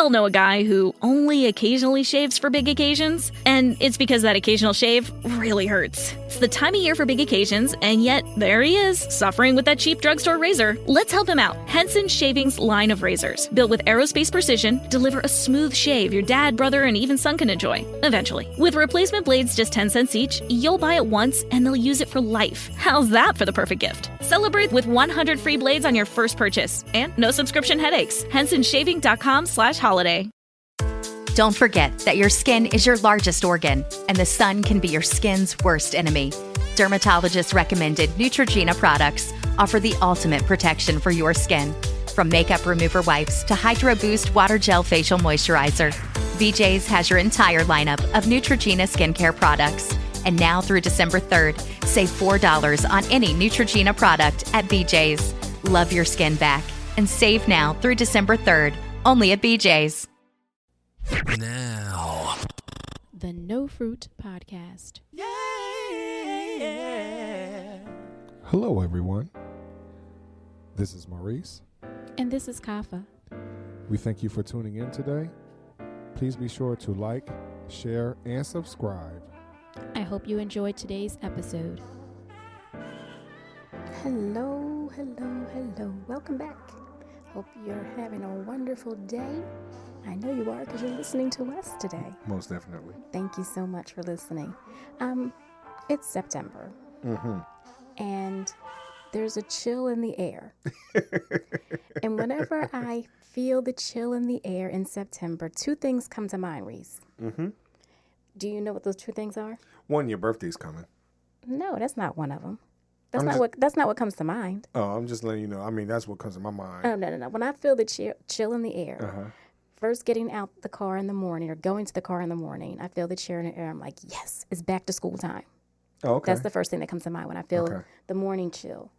all know a guy who only occasionally shaves for big occasions, and it's because that occasional shave really hurts. It's the time of year for big occasions, and yet there he is, suffering with that cheap drugstore razor. Let's help him out. Henson Shaving's line of razors, built with aerospace precision, deliver a smooth shave your dad, brother, and even son can enjoy, eventually. With replacement blades just 10 cents each, you'll buy it once and they'll use it for life. How's that for the perfect gift? Celebrate with 100 free blades on your first purchase, and no subscription headaches. HensonShaving.com/holiday. Don't forget that your skin is your largest organ, and the sun can be your skin's worst enemy. Dermatologist recommended Neutrogena products offer the ultimate protection for your skin. From makeup remover wipes to Hydro Boost Water Gel Facial Moisturizer, BJ's has your entire lineup of Neutrogena skincare products. And now through December 3rd, save $4 on any Neutrogena product at BJ's. Love your skin back and save now through December 3rd, only at BJ's. Now, the No Fruit Podcast. yeah. Hello, everyone. This is Maurice. And this is Kafi. We thank you for tuning in today. Please be sure to like, share, and subscribe. I hope you enjoyed today's episode. Hello, hello, hello. Welcome back. Hope you're having a wonderful day. I know you are because you're listening to us today. Most definitely. Thank you so much for listening. It's September. And there's a chill in the air. And whenever I feel the chill in the air in September, two things come to mind, Reese. Do you know what those two things are? One, your birthday's coming. No, that's not one of them. That's not what comes to mind. Oh, I'm just letting you know. I mean, that's what comes to my mind. Oh, no. When I feel the chill in the air, first getting out the car in the morning or going to the car in the morning, I feel the chill in the air. I'm like, yes, it's back to school time. Oh, okay. That's the first thing that comes to mind when I feel the morning chill.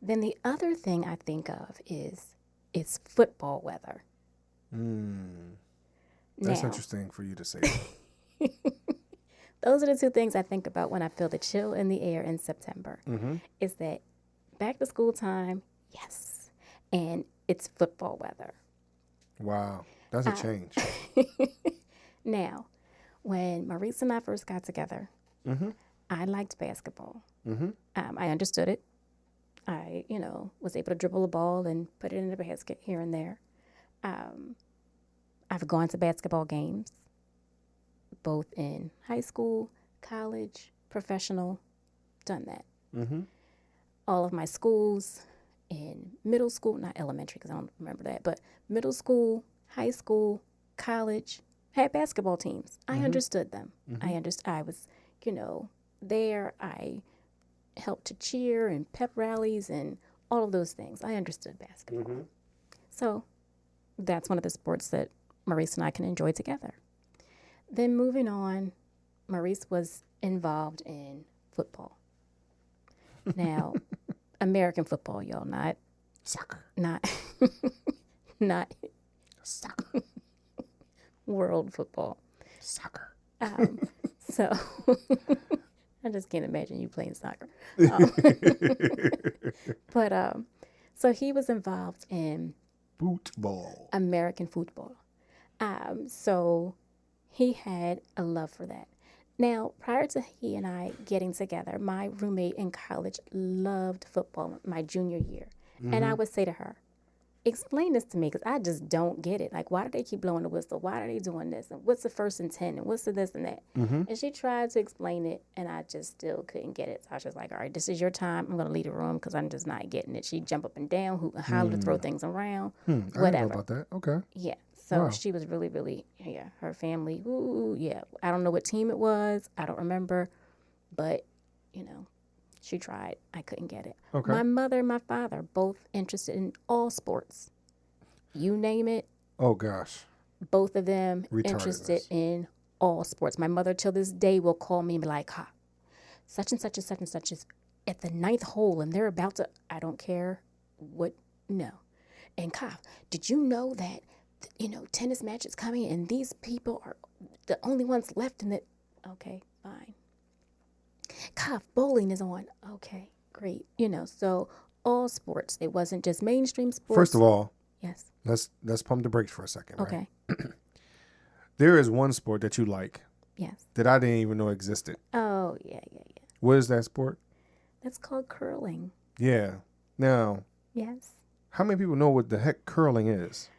Then the other thing I think of is it's football weather. That's interesting for you to say. Those are the two things I think about when I feel the chill in the air in September. Is that back to school time? Yes. And it's football weather. Wow. That's a change. Now, when Maurice and I first got together, I liked basketball. I understood it. I, was able to dribble a ball and put it in the basket here and there. I've gone to basketball games, both in high school, college, professional, done that. All of my schools in middle school, not elementary because I don't remember that, but middle school, high school, college, had basketball teams. I understood them. I was, there. I helped to cheer and pep rallies and all of those things. I understood basketball. So that's one of the sports that Maurice and I can enjoy together. Then moving on, Maurice was involved in football. Now, American football, y'all, not Soccer. Not Soccer. world football. Soccer. So I just can't imagine you playing soccer. So he was involved in Football. American football. So he had a love for that. Now, prior to he and I getting together, my roommate in college loved football my junior year. And I would say to her, explain this to me because I just don't get it. Like, why do they keep blowing the whistle? Why are they doing this? And what's the first and 10? And what's the this and that? And she tried to explain it, and I just still couldn't get it. So I was just like, all right, this is your time. I'm going to leave the room because I'm just not getting it. She'd jump up and down, hoot and holler, throw things around, I didn't whatever. know about that. Okay. Yeah. So Wow. she was really, really, her family, I don't know what team it was. I don't remember. But, she tried. I couldn't get it. Okay. My mother and my father, both interested in all sports. You name it. Oh, gosh. Both of them Retardedness. interested in all sports. My mother till this day will call me and be like, such and such and such and such is at the 9th hole and they're about to, I don't care what, no. And Kafi, did you know that, tennis match is coming and these people are the only ones left in it? Okay, fine. Kafi, bowling is on. Okay, great. So all sports. It wasn't just mainstream sports. First of all, Yes. Let's pump the brakes for a second. Okay. Right? There is one sport that you like. Yes. That I didn't even know existed. Oh, yeah. What is that sport? That's called curling. Yeah. Now, Yes. how many people know what the heck curling is?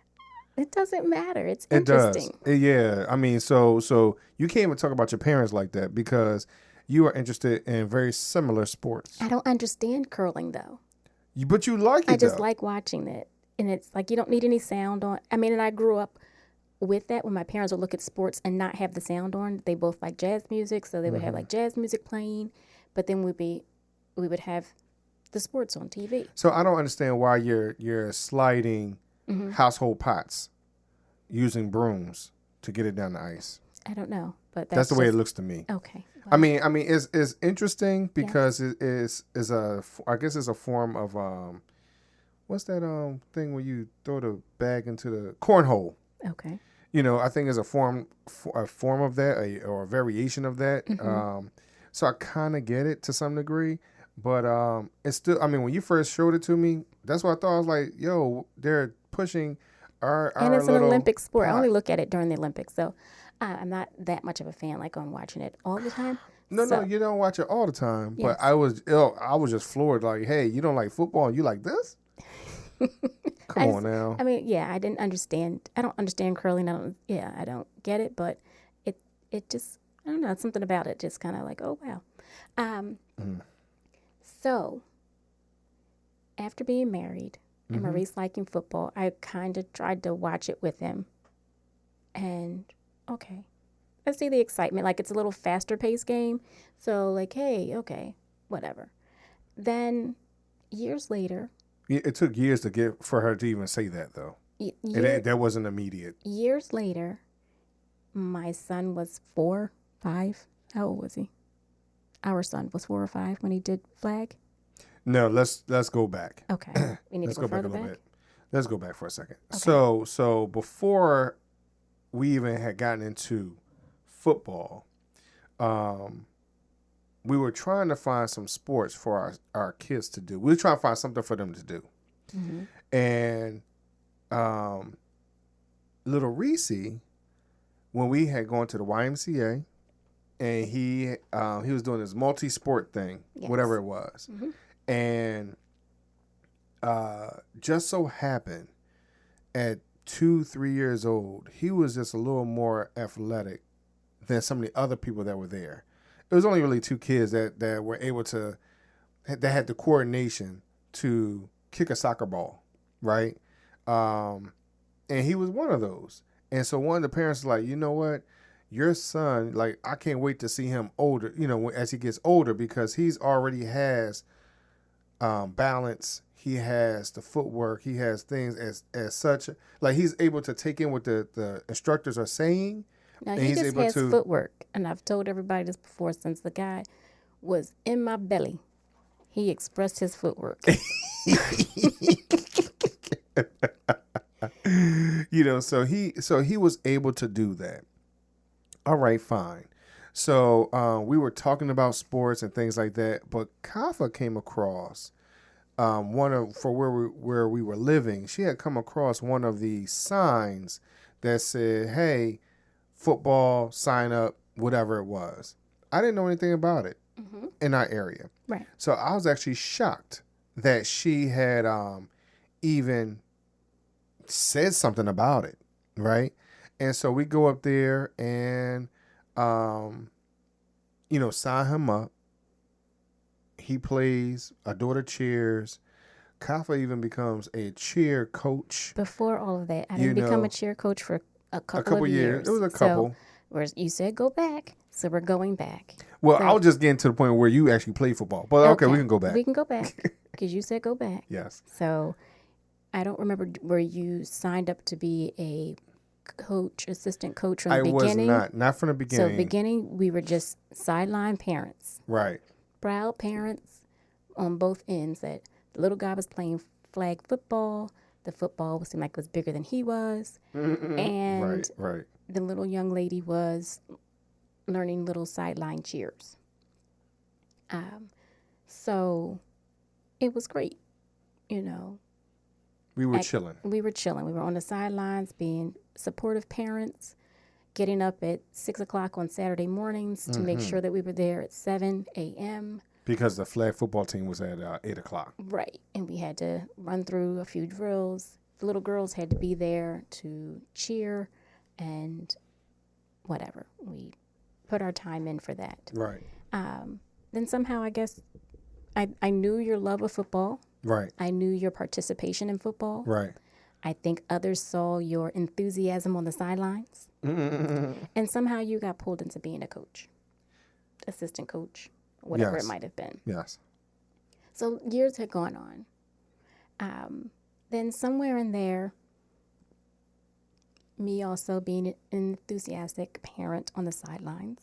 It doesn't matter. It's It interesting. does. Yeah. I mean, so you can't even talk about your parents like that because you are interested in very similar sports. I don't understand curling, though. But you like it, I just though. like watching it. And it's like you don't need any sound on. I mean, and I grew up with that when my parents would look at sports and not have the sound on. They both like jazz music, so they would have like jazz music playing. But then we would have the sports on TV. So I don't understand why you're sliding household pots using brooms to get it down the ice. I don't know, but That's the way it looks to me. Okay. Well, I mean, it's interesting because it is I guess it's a form of what's that thing where you throw the bag into the cornhole? okay. You know, I think it's a form of that or a variation of that. So I kind of get it to some degree, but it's still. I mean, when you first showed it to me, that's what I thought. I was like, "Yo, they're pushing our And it's an little Olympic sport. I pot." only look at it during the Olympics, so I'm not that much of a fan. Like I'm watching it all the time. No, you don't watch it all the time. Yes. But I was just floored. Like, hey, you don't like football, and you like this? Come on now. I mean, yeah, I didn't understand. I don't understand curling. I don't get it, but it just, I don't know, it's something about it just kind of like, oh, wow. So after being married and Maurice liking football, I kind of tried to watch it with him. And, okay, I see the excitement. Like, it's a little faster paced game. So, like, hey, okay, whatever. Then years later. It took years to get for her to even say that, though. That wasn't immediate. Years later, my son was 4, 5. How old was he? Our son was 4 or 5 when he did flag. No, let's go back. Okay, we need Let's to go go back a further little back. bit. Let's go back for a second. Okay. So before we even had gotten into football, we were trying to find some sports for our kids to do. We were trying to find something for them to do. And little Reese, when we had gone to the YMCA, and he was doing this multi-sport thing, whatever it was. And just so happened at 2-3 years old, he was just a little more athletic than some of the other people that were there. It was only really 2 kids that were able to, that had the coordination to kick a soccer ball, right? And he was one of those. And so one of the parents was like, you know what? Your son, like, I can't wait to see him older, as he gets older, because he's already has balance. He has the footwork. He has things as such. Like, he's able to take in what the instructors are saying. Now, he just has footwork. And I've told everybody this before, since the guy was in my belly, he expressed his footwork. So he was able to do that. All right, fine. So we were talking about sports and things like that, but Kafa came across where we were living. She had come across one of the signs that said, "Hey, football, sign up," whatever it was. I didn't know anything about it in our area, Right. So I was actually shocked that she had even said something about it, right? And so we go up there and, sign him up. He plays. Our daughter cheers. Kafa even becomes a cheer coach. Before all of that, I didn't become a cheer coach for a couple of years. It was a couple. So, whereas you said go back, so we're going back. Well, So, I was just getting to the point where you actually play football. But okay, we can go back. We can go back because you said go back. Yes. So I don't remember where you signed up to be a coach, assistant coach from the beginning. I was not from the beginning. So beginning, we were just sideline parents. Right. Proud parents on both ends that the little guy was playing flag football. The football seemed like it was bigger than he was. And right. the little young lady was learning little sideline cheers. So it was great, We were chilling. We were chilling. We were on the sidelines being supportive parents, getting up at 6 o'clock on Saturday mornings to make sure that we were there at 7 a.m. Because the flag football team was at 8 o'clock. Right. And we had to run through a few drills. The little girls had to be there to cheer and whatever. We put our time in for that. Right. Then somehow, I guess, I knew your love of football. Right. I knew your participation in football. Right. I think others saw your enthusiasm on the sidelines. And somehow you got pulled into being a coach, assistant coach, whatever it might have been. Yes. So years had gone on. Then somewhere in there, me also being an enthusiastic parent on the sidelines,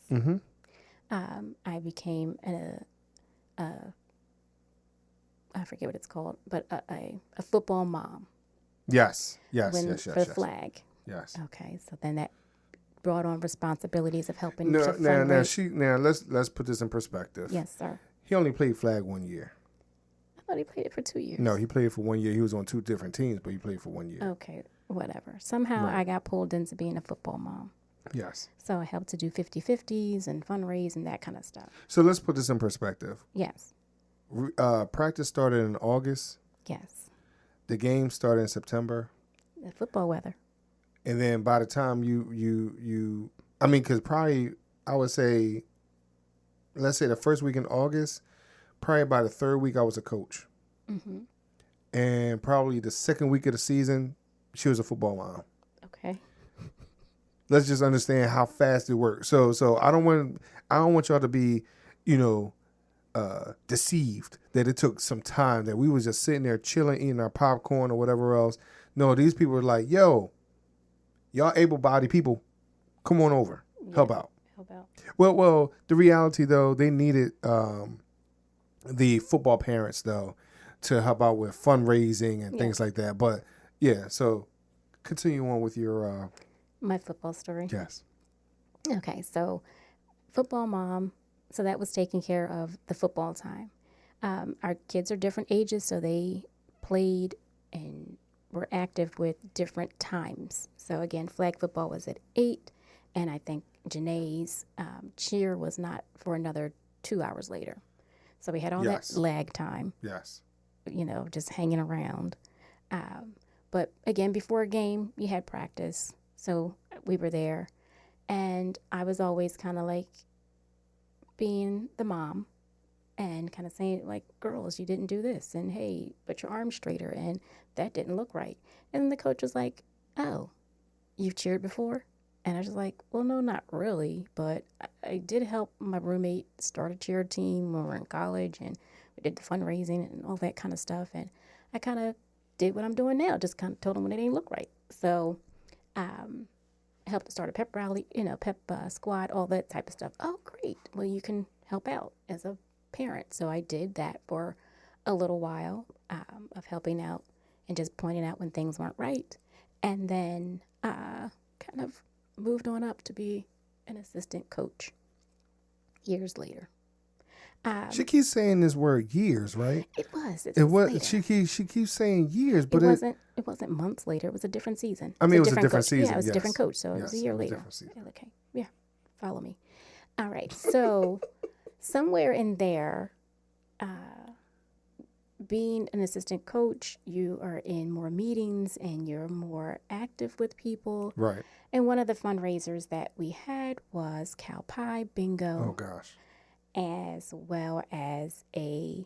I became I forget what it's called, but a football mom. Yes. Yes. For the flag. Yes. Okay, so then that brought on responsibilities of helping. Now, let's put this in perspective. Yes, sir. He only played flag 1 year. I thought he played it for 2 years. No, he played for 1 year. He was on 2 different teams, but he played for 1 year. Okay, whatever. Somehow I got pulled into being a football mom. Yes. So I helped to do 50-50s and fundraise and that kind of stuff. So let's put this in perspective. Yes. Practice started in August. Yes. The game started in September. The football weather. And then by the time because probably I would say, let's say the first week in August, probably by the third week I was a coach. Mm-hmm. And probably the second week of the season, she was a football mom. Okay. Let's just understand how fast it works. So I don't want y'all to be, deceived that it took some time, that we was just sitting there chilling, eating our popcorn or whatever else. No, these people were like, yo, y'all able-bodied people, come on over, help out. Well, the reality though, they needed the football parents though to help out with fundraising and things like that. But yeah, so continue on with your my football story. Yes. Okay, so football mom. So that was taking care of the football time. Our kids are different ages, so they played and were active with different times. So again, flag football was at 8, and I think Janae's cheer was not for another 2 hours later. So we had all that lag time. Yes. Just hanging around. But again, before a game, you had practice. So we were there. And I was always kind of like being the mom and kind of saying, like, girls, you didn't do this. And, hey, put your arms straighter. And that didn't look right. And then the coach was like, oh, you've cheered before? And I was like, well, no, not really. But I did help my roommate start a cheer team when we were in college. And we did the fundraising and all that kind of stuff. And I kind of did what I'm doing now, just kind of told them when it didn't look right. So helped to start a pep rally, pep squad, all that type of stuff. Oh, great. Well, you can help out as a parent. So I did that for a little while of helping out and just pointing out when things weren't right. And then kind of moved on up to be an assistant coach years later. She keeps saying this word years, right? It was. It was. She keeps saying years, but it wasn't months later. It was a different season. I mean, it was a different coach. season. Yeah, it was a different coach. So it was a year later. Okay. Yeah. Follow me. All right. So somewhere in there, being an assistant coach, you are in more meetings and you're more active with people. Right. And one of the fundraisers that we had was cow pie bingo. Oh gosh. As well as a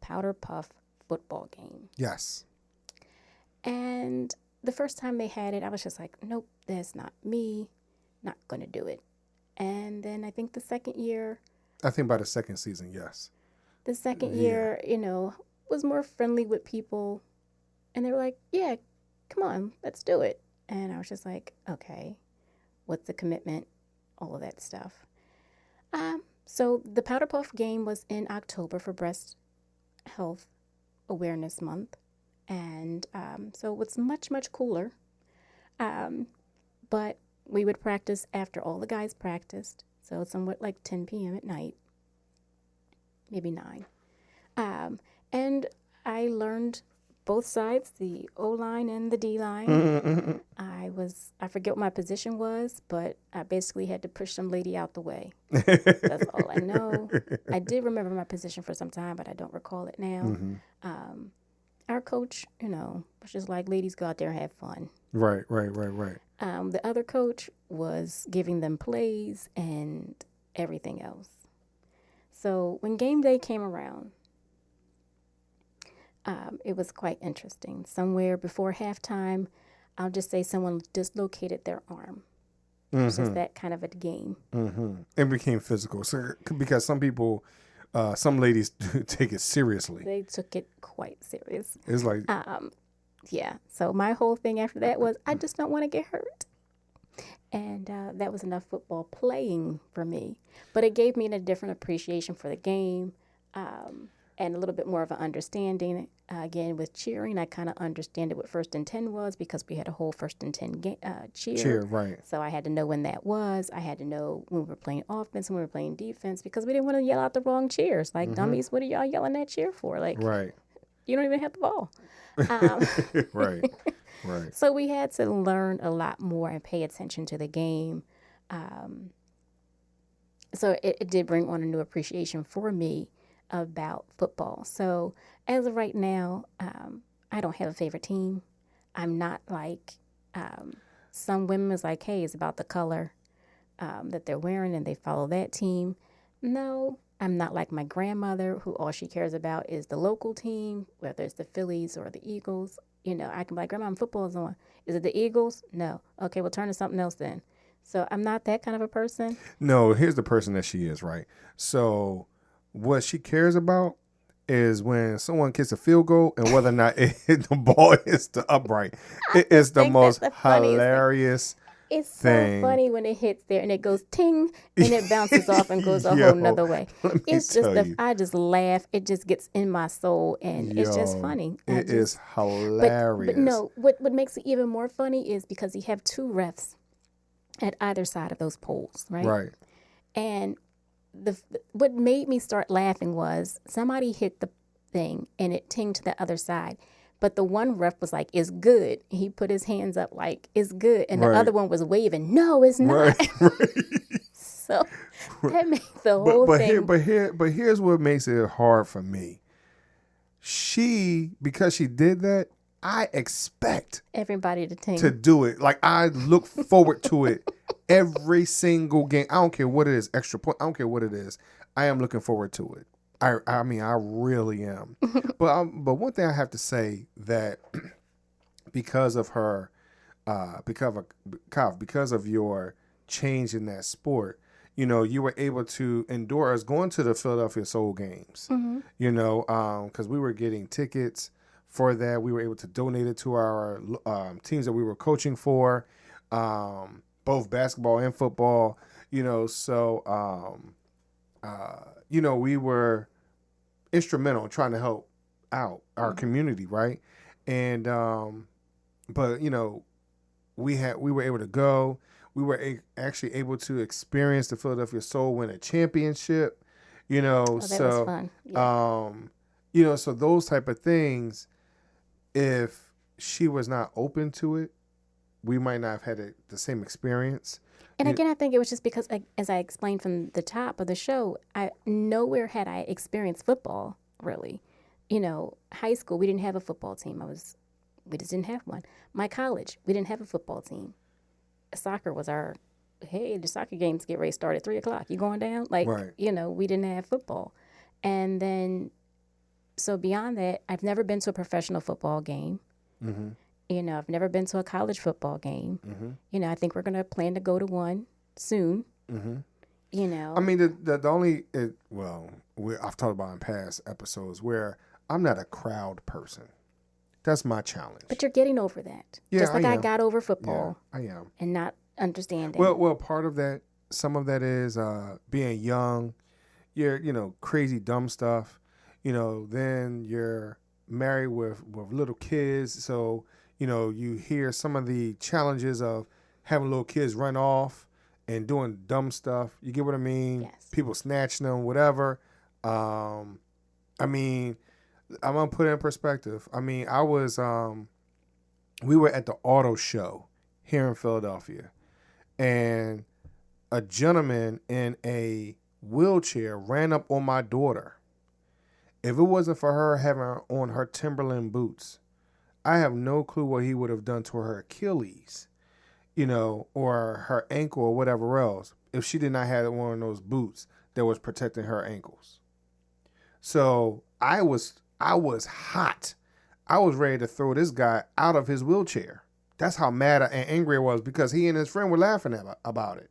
powder puff football game. Yes. And the first time they had it, I was just like, nope, that's not me. Not going to do it. And then I think the second year. I think by the second season, yes. The second year, was more friendly with people. And they were like, yeah, come on, let's do it. And I was just like, okay, what's the commitment? All of that stuff. So the Powder Puff game was in October for Breast Health Awareness Month. And so it was much, much cooler. But we would practice after all the guys practiced. So it's somewhat like 10 p.m. at night, maybe 9. And I learned both sides, the O-line and the D-line. I forget what my position was, but I basically had to push some lady out the way. That's all I know. I did remember my position for some time, but I don't recall it now. Our coach, was just like, ladies, go out there and have fun. Right. The other coach was giving them plays and everything else. So when game day came around, it was quite interesting. Somewhere before halftime, I'll just say someone dislocated their arm. It was just that kind of a game. It became physical. So, because some people, some ladies take it seriously. They took it quite serious. It's like... Yeah. So my whole thing after that was, I just don't want to get hurt. And that was enough football playing for me. But it gave me a different appreciation for the game. And a little bit more of an understanding. Again, with cheering, I kind of understand what 1st and 10 was because we had a whole 1st and 10 cheer. Cheer, right. So I had to know when that was. I had to know when we were playing offense and when we were playing defense because we didn't want to yell out the wrong cheers. Like, dummies, what are y'all yelling that cheer for? Like, right. You don't even have the ball. Right. So we had to learn a lot more and pay attention to the game. So it did bring on a new appreciation for me about football. So as of right now, I don't have a favorite team. I'm not like some women is like, hey, it's about the color that they're wearing and they follow that team. No, I'm not like my grandmother who all she cares about is the local team, whether it's the Phillies or the Eagles. I can be like, Grandma, football is on. Is it the Eagles? No. Okay, we'll turn to something else then. So I'm not that kind of a person. No, here's the person that she is, right? So what she cares about is when someone kicks a field goal and whether or not the ball hits the upright. It is the most hilarious It's thing. So funny when it hits there and it goes ting and it bounces off and goes a whole nother way. It's just I just laugh. It just gets in my soul and it's just funny. It is hilarious. But no, what makes it even more funny is because you have 2 refs at either side of those poles, right? Right. And what made me start laughing was somebody hit the thing and it tinged to the other side. But the one ref was like, it's good. He put his hands up like, it's good. And the other one was waving, no, it's not. Right. So that made the whole thing. But here's what makes it hard for me. Because she did that, I expect everybody to do it. Like, I look forward to it every single game. I don't care what it is, extra point. I don't care what it is. I am looking forward to it. I mean, I really am. But one thing I have to say that because of her, because of your change in that sport, you were able to endure us going to the Philadelphia Soul games. Because we were getting tickets for that. We were able to donate it to our teams that we were coaching for, both basketball and football. So we were instrumental in trying to help out our community, right? And but we were able to go. We were actually able to experience the Philadelphia Soul win a championship. That was fun. Yeah. So those type of things. If she was not open to it, we might not have had the same experience. And again, I think it was just because, as I explained from the top of the show, nowhere had I experienced football, really. High school, we didn't have a football team. We just didn't have one. My college, we didn't have a football team. Soccer was the soccer games get ready to start at 3 o'clock. You going down? Like, right. We didn't have football. And then, so beyond that, I've never been to a professional football game. Mm-hmm. I've never been to a college football game. Mm-hmm. I think we're going to plan to go to one soon. Mm-hmm. I mean, the only, I've talked about in past episodes where I'm not a crowd person. That's my challenge. But you're getting over that. Yeah, just like I got over football. Yeah, I am. And not understanding. Well, part of that, some of that is being young. You're, crazy, dumb stuff. Then you're married with little kids. So, you hear some of the challenges of having little kids run off and doing dumb stuff. You get what I mean? Yes. People snatching them, whatever. I mean, I'm gonna put it in perspective. I mean, we were at the auto show here in Philadelphia, and a gentleman in a wheelchair ran up on my daughter. If it wasn't for her having on her Timberland boots, I have no clue what he would have done to her Achilles, or her ankle or whatever else, if she did not have one of those boots that was protecting her ankles. So I was hot. I was ready to throw this guy out of his wheelchair. That's how mad and angry I was, because he and his friend were laughing about it.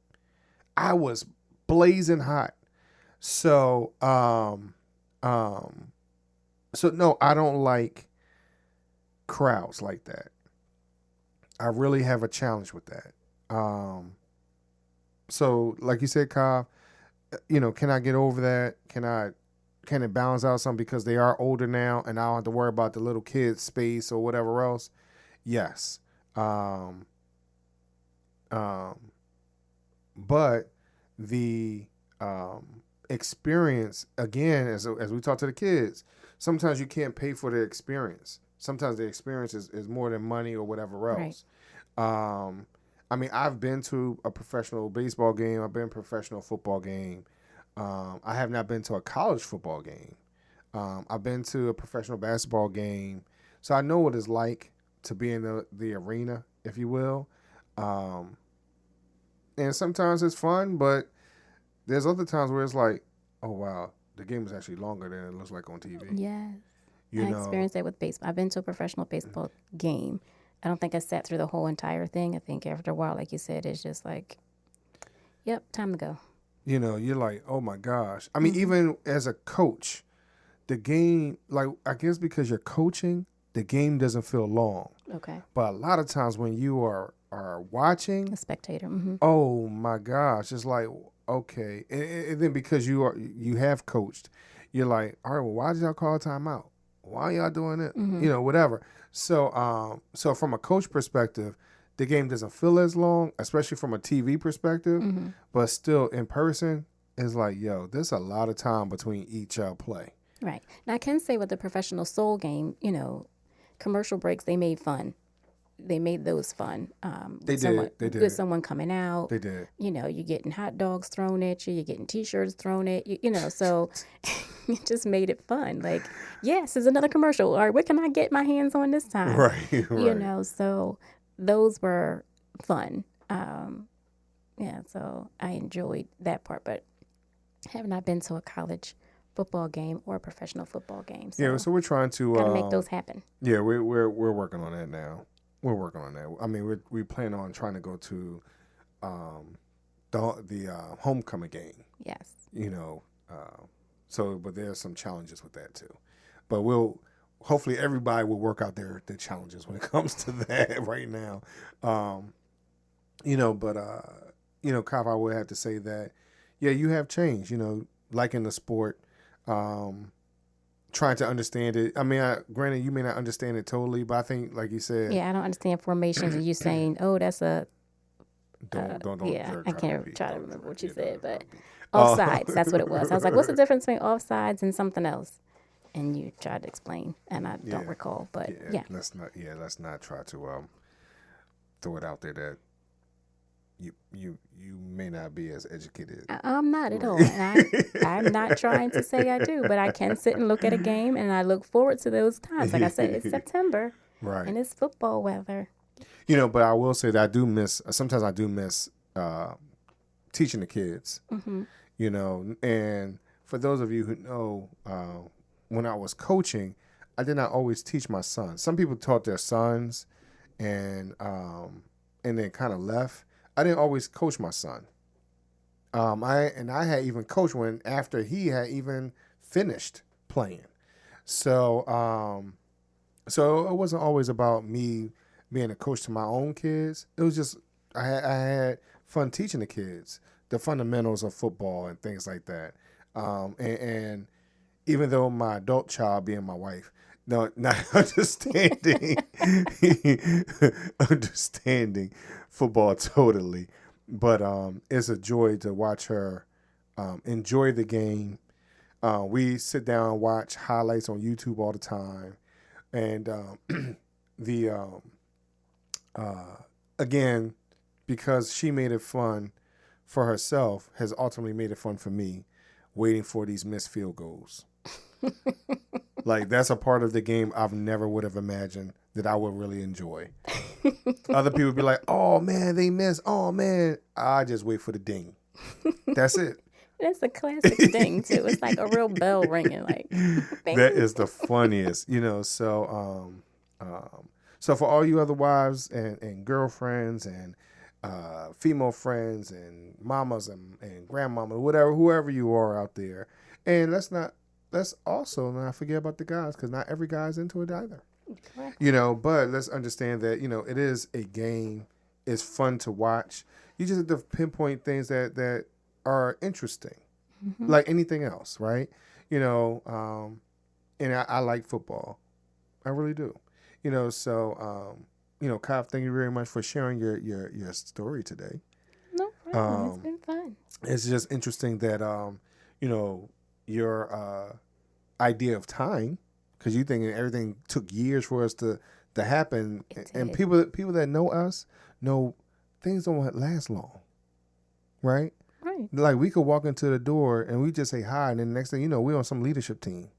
I was blazing hot. So, no, I don't like crowds like that. I really have a challenge with that. So like you said, Kav, can I get over that? Can it balance out some because they are older now and I don't have to worry about the little kids' space or whatever else? Yes. But the experience, again, as we talk to the kids, sometimes you can't pay for the experience. Sometimes the experience is more than money or whatever else. Right. I mean, I've been to a professional baseball game. I've been to a professional football game. I have not been to a college football game. I've been to a professional basketball game. So I know what it's like to be in the arena, if you will. And sometimes it's fun, but there's other times where it's like, oh, wow, the game is actually longer than it looks like on TV. Yes. I experienced that with baseball. I've been to a professional baseball game. I don't think I sat through the whole entire thing. I think after a while, like you said, it's just like, yep, time to go. You're like, oh, my gosh. I mean, even as a coach, the game, like, I guess because you're coaching, the game doesn't feel long. Okay. But a lot of times when you are watching. A spectator. Mm-hmm. Oh, my gosh. It's like, okay. And then because you have coached, you're like, all right, well, why did y'all call a timeout? Why are y'all doing it? Mm-hmm. Whatever. So from a coach perspective, the game doesn't feel as long, especially from a TV perspective, mm-hmm. but still in person, it's like, yo, there's a lot of time between each play. Right. Now, I can say with the professional soul game, commercial breaks, they made fun. They made those fun. They did. With someone coming out. They did. You're getting hot dogs thrown at you. You're getting T-shirts thrown at you. So it just made it fun. Like, yes, there's another commercial. All right, what can I get my hands on this time? Right. So those were fun. So I enjoyed that part. But have not been to a college football game or a professional football game. So so we're trying to gotta make those happen. Yeah, we're working on that now. We're working on that. I mean, we plan on trying to go to the homecoming game. Yes. But there's some challenges with that too. But hopefully everybody will work out their challenges when it comes to that right now. Kafi, I would have to say that, yeah, you have changed, like in the sport, trying to understand it. I mean, granted, you may not understand it totally, but I think, like you said, yeah, I don't understand formations. And you saying, "Oh, that's a." Don't. Yeah, I can't try to remember what you said, but offsides. That's what it was. I was like, "What's the difference between offsides and something else?" And you tried to explain, and I don't recall. But yeah, let's not try to throw it out there that you may not be as educated. I'm not at all. And I'm not trying to say I do, but I can sit and look at a game, and I look forward to those times. Like I said, it's September, right? And it's football weather. But I will say that sometimes I do miss teaching the kids. Mm-hmm. And for those of you who know, when I was coaching, I did not always teach my sons. Some people taught their sons, and then kind of left. I didn't always coach my son. I had even coached after he had even finished playing. So it wasn't always about me being a coach to my own kids. It was just I had fun teaching the kids the fundamentals of football and things like that. And even though my adult child being my wife, not understanding football totally, but it's a joy to watch her enjoy the game, We sit down and watch highlights on YouTube all the time. And again, because she made it fun for herself, has ultimately made it fun for me, waiting for these missed field goals. Like, that's a part of the game I've never would have imagined that I would really enjoy. Other people would be like, oh, man, they missed. Oh, man. I just wait for the ding. That's it. That's a classic ding, too. It's like a real bell ringing. Like, bing. That is the funniest, So for all you other wives and girlfriends and female friends and mamas and grandmamas, whoever you are out there, and let's also not forget about the guys, because not every guy's into it either. Correct. But let's understand that it is a game. It's fun to watch. You just have to pinpoint things that are interesting, like anything else, right? And I like football. I really do. Kafi, thank you very much for sharing your story today. No problem. It's been fun. It's just interesting that your idea of time, because you think everything took years for us to happen, and people that know us know things don't last long, right? Right. Like, we could walk into the door and we just say hi, and then the next thing you know, we're on some leadership team.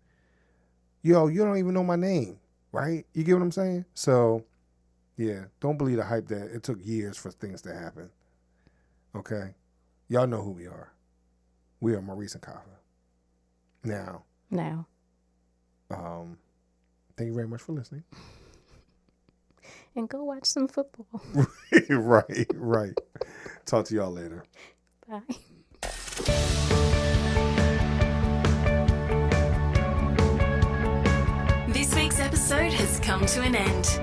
Yo, you don't even know my name, right? You get what I'm saying? So, yeah, don't believe the hype that it took years for things to happen. Okay? Y'all know who we are. We are Maurice and Kafi. Now. Thank you very much for listening. And go watch some football. Right. Talk to y'all later. Bye. This week's episode has come to an end.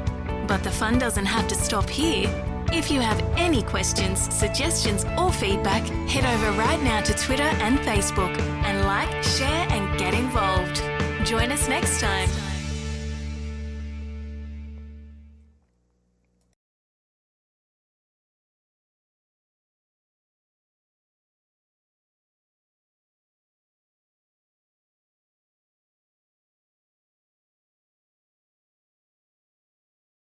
But the fun doesn't have to stop here. If you have any questions, suggestions, or feedback, head over right now to Twitter and Facebook and like, share, and get involved. Join us next time.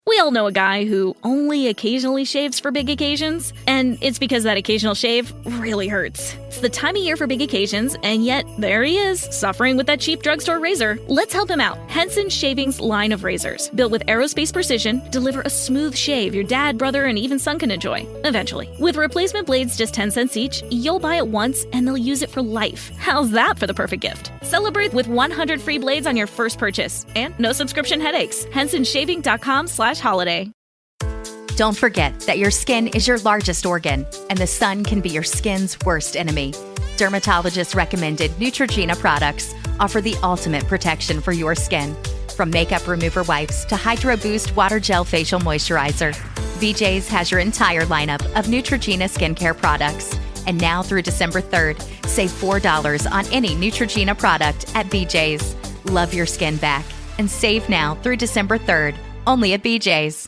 We all know a guy who only occasionally shaves for big occasions, and it's because that occasional shave really hurts. It's the time of year for big occasions, and yet there he is, suffering with that cheap drugstore razor. Let's help him out. Henson Shaving's line of razors, built with aerospace precision, deliver a smooth shave your dad, brother, and even son can enjoy, eventually. With replacement blades just 10 cents each, you'll buy it once and they'll use it for life. How's that for the perfect gift? Celebrate with 100 free blades on your first purchase, and no subscription headaches. HensonShaving.com/holiday. Don't forget that your skin is your largest organ, and the sun can be your skin's worst enemy. Dermatologist-recommended Neutrogena products offer the ultimate protection for your skin. From makeup remover wipes to Hydro Boost Water Gel Facial Moisturizer, BJ's has your entire lineup of Neutrogena skincare products. And now through December 3rd, save $4 on any Neutrogena product at BJ's. Love your skin back and save now through December 3rd, only at BJ's.